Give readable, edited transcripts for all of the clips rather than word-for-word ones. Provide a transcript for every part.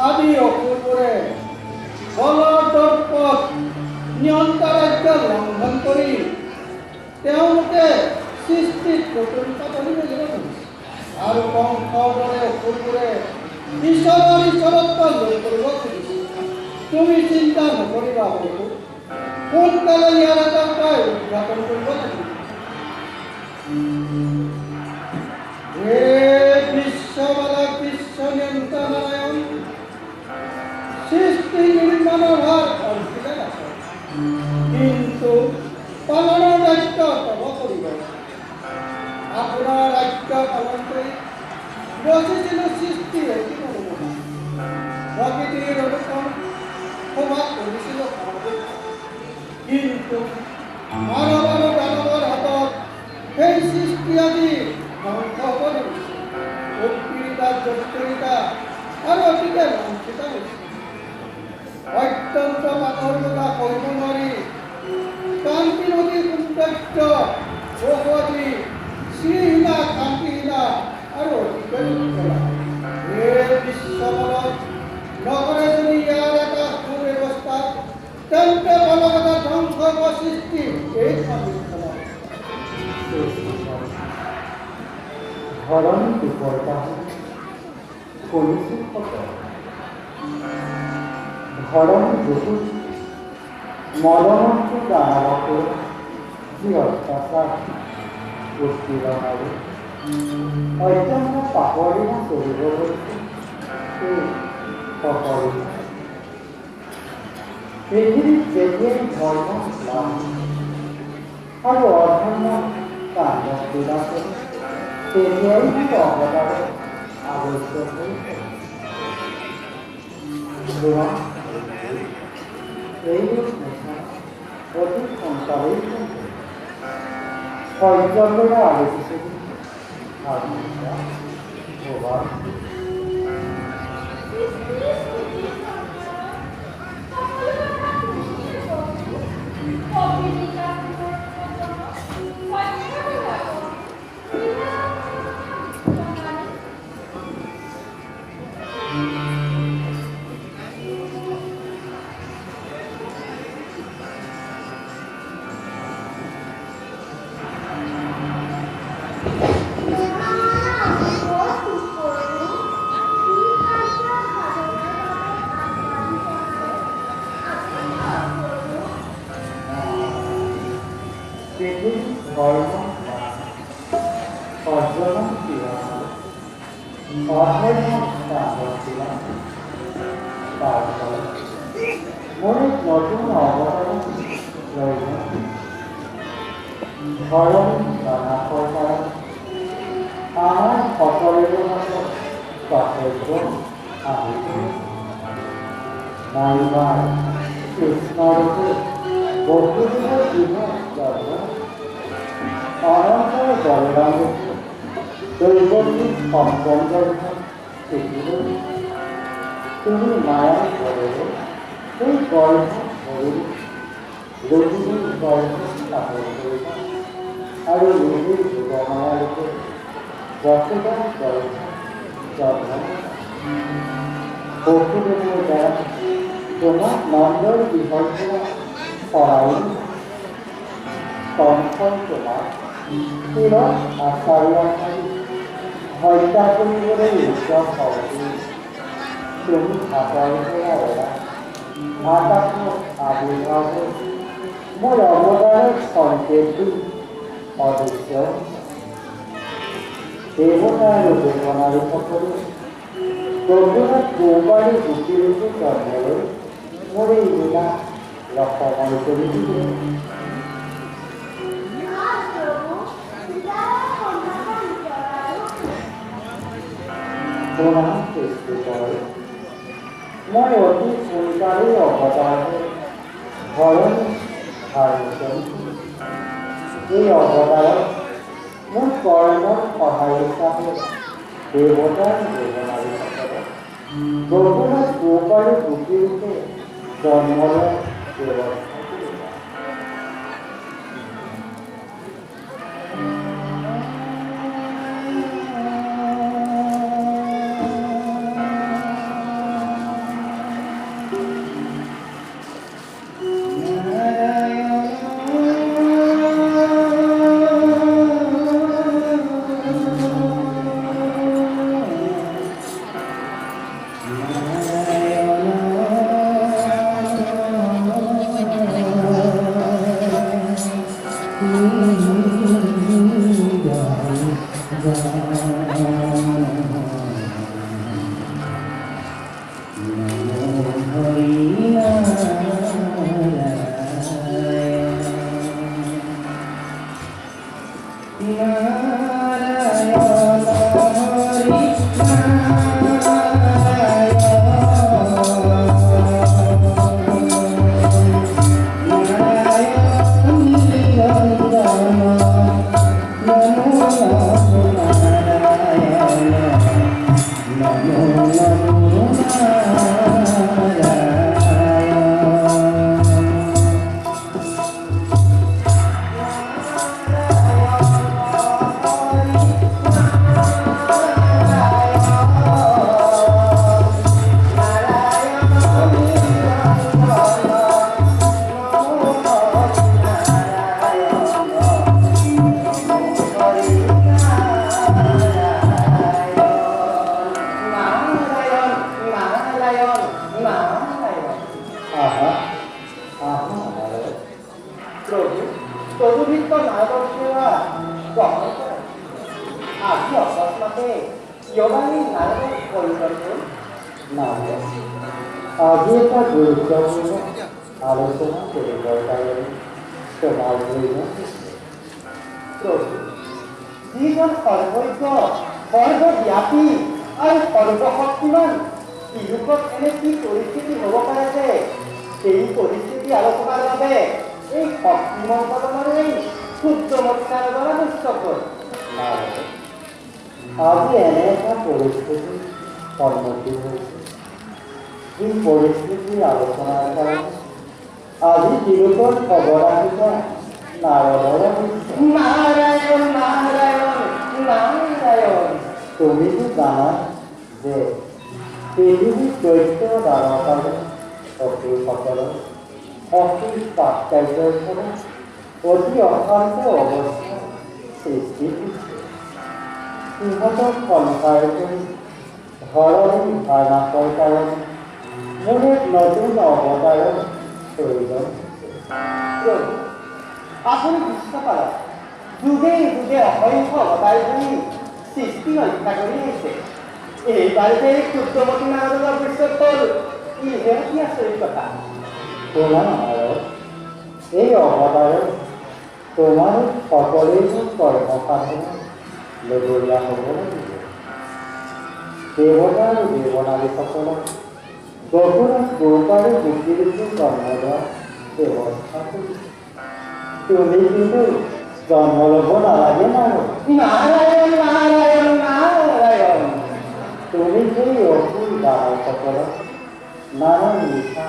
আদি অসুৰবোৰে বলৰ দৰ্পত নিয়ন্ত্ৰাজ্য লংঘন কৰি তেওঁলোকে সৃষ্টিত নতুনতা কৰিব লাগিব আৰু কংসৰ দৰে অসুৰবোৰে ঈশ্বৰৰ ঈশ্বৰত্ব লাভ কৰিব খুজিছে। তুমি চিন্তা নকৰিবা প্ৰভু, সোনকালে ইয়াৰ এটা উপায় উদ্ঘাটন কৰিব লাগিব। হে বিশ্ববালক বিশ্ব নিয়ন্তা নাৰায়ণ, সৃষ্টি নিৰ্মাণৰ ভাৰ অৰ্পিত আছে, কিন্তু পালনৰ দায়িত্ব তব কৰিব। আপোনাৰ ৰাজ্য পালন কৰি বচিছিলোঁ সৃষ্টিৰে কি নল'ব, প্ৰকৃতিৰ অনুকৰণ সভা কৰিছিলোঁ, কিন্তু মানৱ আৰু দানৱৰ হাতত সেই সৃষ্টি আদি ধ্বংস কৰি উৎপীড়িতা জটিলতা আৰু অতিকে লাঞ্ছিত হৈছে। অত্যন্ত পাথৰ লগা কৰিব নোৱাৰি কান্তি নদী সৌন্দৰ্য বহুৱতী শ্ৰীহীনা কান্তিহীনা আৰু অতিকে দুৰ্বলা। এই বিশ্ববলত নগৰে যদি ইয়াৰ এটা সুব্যৱস্থা তেন্তে বলগতা ধ্বংস সৃষ্টি এই ধৰণ দুৰ্বলতা কৰিছোঁ ধৰণ বহুত মদনটো দানৱকো যি অত্যাচাৰ উৎপীড়ন আৰু অত্যন্ত পাপৰিণা চলিব গৈছে সেই সকলো পৃথিৱীত যেতিয়াই ধৰ্ম লাভ আৰু অধৰ্ম তাণ্ডৱ বিলাকে তেতিয়াই অৱতাৰৰ আৱশ্যক হৈছে। এই মুঠা অতি সোনকালেই সহ্য কৰি আলোচিছিল নতুন অৱতাৰ ধৰণ নাশৰ কাৰণ আমাৰ সকলোৰে মাজত কৰ্তব্য আহি নাইবাৰ কৃষ্ণৰূপে বহুদিনৰ দিনত জন্ম অনন্তৰ বলৰামে দৈৱকীক সম্বন্ধ শিকিবলৈ তুমি মায়াৰ ঘৰেৰে সেই গৰ্ভ ধৰি ৰোগীৰ গৰ্ভ স্থাপন কৰিবা আৰু ৰোগীৰ যুগমায়াৰূপে বসুধৰ গৰ্ভ জন্ম বসুদেৱৰ দ্বাৰা তোমাক নন্দৰ গৃহৰ পৰা চৰাই কংসই তোমাক শিৰত আচাৰ্য হত্যা কৰিবলৈ উদ্যম হওঁতে তুমি হাতৰ পৰা এৰা আকাশত আবিৰ্ভাৱ মোৰ অৱতাৰৰ সংকেত দি অদৃশ্য দেৱতা আৰু দেৱনাৰীসকলে গভীৰত গৌবাৰী গুটিৰূপে জন্ম লৈ মোৰ এই লীলা ৰসময় কৰি দিলে। সৃষ্টি কৰে মই অতি সোনকালেই অৱতাৰ ধৰণী ধাৰণ কৰিছোঁ। এই অৱতাৰত মোৰ কৰ্মৰ সহায় হিচাপে দেৱতাৰ দেৱনাৰীসকলক গভীৰত গৌবাৰী গুটিৰূপে জন্ম লোৱাৰ ব্যৱস্থা কৰিবা। আজি এটা গুৰুত্বপূৰ্ণ আলোচনা কৰিবৰ কাৰণে তোমাৰ যিজন সৰ্বজ্ঞ সৰ্বব্যাপী আৰু সৰ্বশক্তিমান বিহুকত এনে কি পৰিস্থিতি হ'ব পাৰে যে সেই পৰিস্থিতি আলোচনাৰ বাবে এই শক্তিমন্ত এই সূৰ্যমত্যাৰ দ্বাৰা নিশ্চয় আজি এনে এটা পৰিস্থিতি সন্মুখীন হৈছে যি পৰিস্থিতি আলোচনাৰ কাৰণে আজি বিৰোধৰ খবৰ আহিছে নাৰদৰ নাৰায়ণ নাৰায়ণ নাৰায়ণ। তুমিতো জানা যে পৃথিৱীৰ দৈত্য দানৱসকলে অসুৰসকলৰ অসুৰ পাপকাৰ্যৰ ফলত অতি অশান্ত অৱস্থাৰ সৃষ্টি হৈছে। সিহঁতক সংসাৰ কৰি ধৰণী ভাৰনাশৰ কাৰণে মোৰ এক নতুন অৱতাৰৰ প্ৰয়োজন হৈছে। আপুনি বিশ্বাস কৰক যুগে যুগে অসংখ্য অৱতাৰ ধৰি সৃষ্টি ৰক্ষা কৰি আহিছে। এইবাৰ যে সূৰ্যমতী নাৰদৰ পিছত হ'ল ইহে কি আচৰিত কথা। শুনা নাৰদ, এই অৱতাৰত তোমাৰ সকলোৱে কৰ্মসাধনা লগৰীয়া হ'ব লাগিব। দেৱতা আৰু দেৱনাৰীসকলক গভীৰত গৌপাৰী গুটিৰূপে জন্ম লোৱাৰ ব্যৱস্থা কৰিছে। তুমি কিন্তু জন্ম ল'ব নালাগে বাৰু। নাৰায়ণ নাৰায়ণ নাৰায়ণ। তুমি সেই অসুৰ দানৱসকলক নানা মিঠা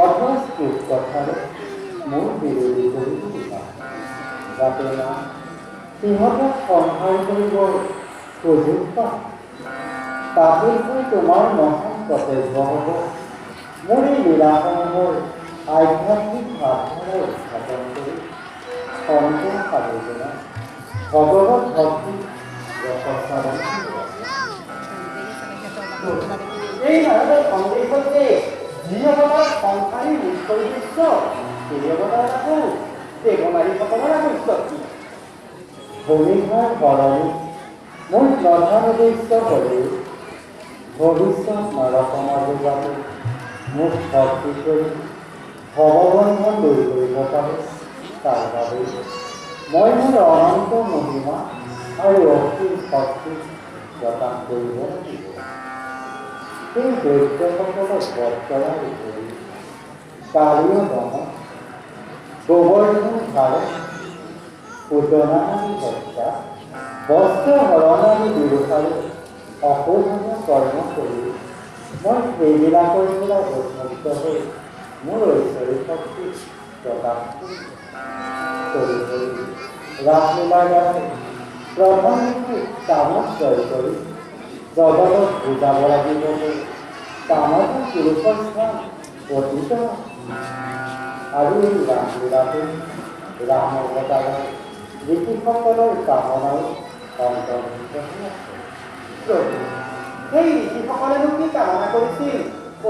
অৰ্থস্ফূট কথাৰে মোৰ বিৰোধী কৰি দিবা, যাতে না সিহঁতক সংহাৰ কৰিবৰ সুযোগ পায়। তাতোতকৈ তোমাৰ মহান কৰ্তব্য হ'ব মোৰ এই লীলাসমূহৰ আধ্যাত্মিক ভাৱধাৰা উত্থাপন কৰি সন্তোষ সাধুজনা ভগৱত ভক্তি ৰসস্বাদন কৰা। এই ভাৰতৰ সন্দেহ যে যি অৱতাৰ সংসাৰী মুখ্য উদ্দেশ্য সেই অৱতাৰ আকৌ দেৱনাৰীসকলৰ আৱশ্যক কি? ভূমিহাৰ সলনি মোৰ প্ৰধান উদ্দেশ্য হ'লেও ভৱিষ্যত নৰসমাজৰ বাবে মোক ভক্তি কৰি ভৱবন্ধন দূৰ কৰিব পাৰোঁ। তাৰ বাবে মই মোৰ অনন্ত মহিমা আৰু অসীম শক্তি প্ৰকাশ কৰিব লাগিব। সেই দৈত্যসকলক বধ কৰাৰ উপৰি কালীয় দমন, গোবৰ্ধন ধাৰণ, পুতনা আদি হত্যা, বস্ত্ৰ হৰণ আদি দুয়োফালে অশোভনীয় কৰ্ম কৰি মই সেইবিলাকৰ পৰা উন্মুক্ত হৈ মোৰ ঐশ্বৰিক শক্তি প্ৰকাশ কৰি ৰাসলীলাৰ দ্বাৰাই প্ৰথম কামত জয় কৰি জগতক বুজাব লাগিব যে কামত পুৰুষৰ স্থান অতীত আৰু এই ৰাসলীলাটো ৰাম অৱতাৰৰ ঋষিসকলৰ কামনাও অন্তৰ্ভুক্ত হৈ আছে। প্ৰভু, সেই ঋষিসকলেনো কি কামনা কৰিছিল?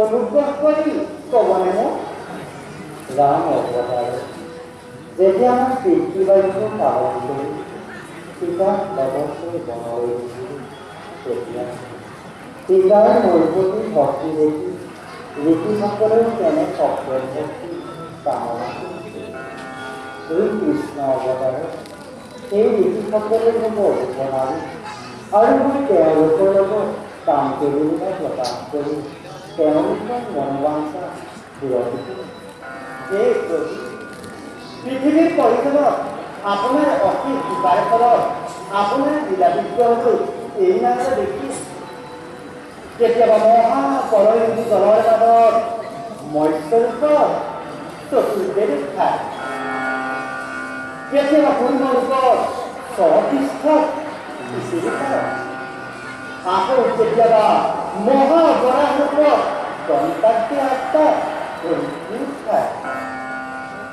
অনুগ্ৰহ কৰি ক'বনে মোক? ৰাম অৱতাৰে যেতিয়া আমাৰ পিতৃবাক্য পালন কৰি সীতাক লগতকৈ বনলৈ গৈছিল, তেতিয়া সীতাৰ মোৰ প্ৰতি ভক্তি দেখি ঋষিসকলেও তেনে সক্ৰিয় ভক্তি কামনা কৰিছিল। এই কৃষ্ণ অৱতাৰে সেই ঋষিসকলে হ'ব উপনাৰী আৰু মই তেওঁলোকৰ লগত কাম কৰিবলৈ প্ৰকাশ কৰি তেওঁলোকৰ মনোবাঞ্ছা পূৰণ কৰিম। এই প্ৰভু, পৃথিৱীৰ পৰিজনত আপোনাৰ অসীম কৃপাৰ ফলত আপোনাৰ লীলা বিগ্ৰহটো এই নামে দেখি কেতিয়াবা মহাপৰয় জলৰ মাজত মৎস্যৰূপত চতুৰ্বেদ খায়, কেতিয়াবা পূৰ্ণৰূপত স্বতীষ্ঠত আকৌ কেতিয়াবা মহাবৰাহ ৰূপত দন্তাগ্নি আত্মা খায়।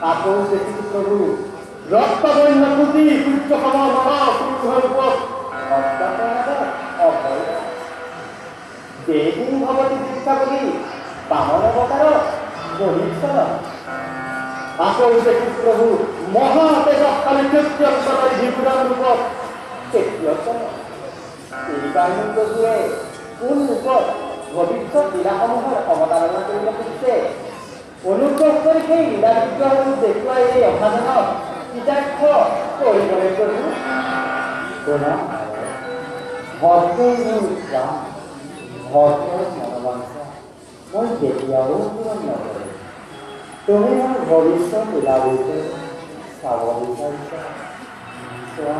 আকৌ দেখিছো প্ৰভু ৰক্তবৰ্ণ পুঁজি সূৰ্যসমৰ ৰূপত দেহিং ভৱতী দীক্ষা বুলি বামন অৱতাৰত বহিষ্ঠত। আকৌ দেখিছো প্ৰভু মহাতেজশালী তৃতীয়ন্তৰী বিপুৰাণ ৰূপত তৃতীয়তম। এই কাৰণে প্ৰভুৱে কোন ৰূপত ভৱিষ্যত লীলাসমূহৰ অৱতাৰণা কৰিব খুজিছে? অনুগ্ৰহ কৰি সেই লীলা বিগ্ৰহটো দেখুৱাই এই অসাধনক কৃতাৰ্থ কৰিবলৈ প্ৰভু। ভক্তৰ মোৰ প্ৰাণ, ভক্তৰ মনোবাঞ্ছা মই কেতিয়াও পূৰণ নকৰোঁ। তুমি মোৰ ভৱিষ্যত লীলাৰূপে চাব বিচাৰিছা, চোৱা।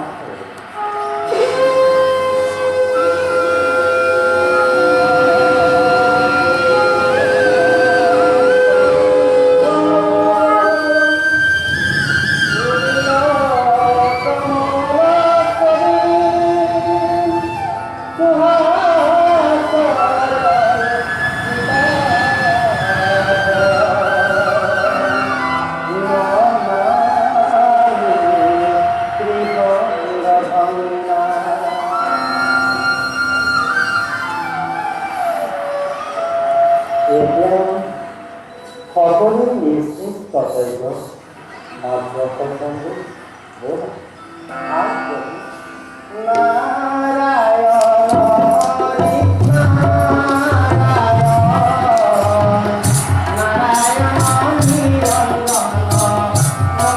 সকলো নিজ নিজ কৰ্তব্য মাত্ৰ কৰ্তব্য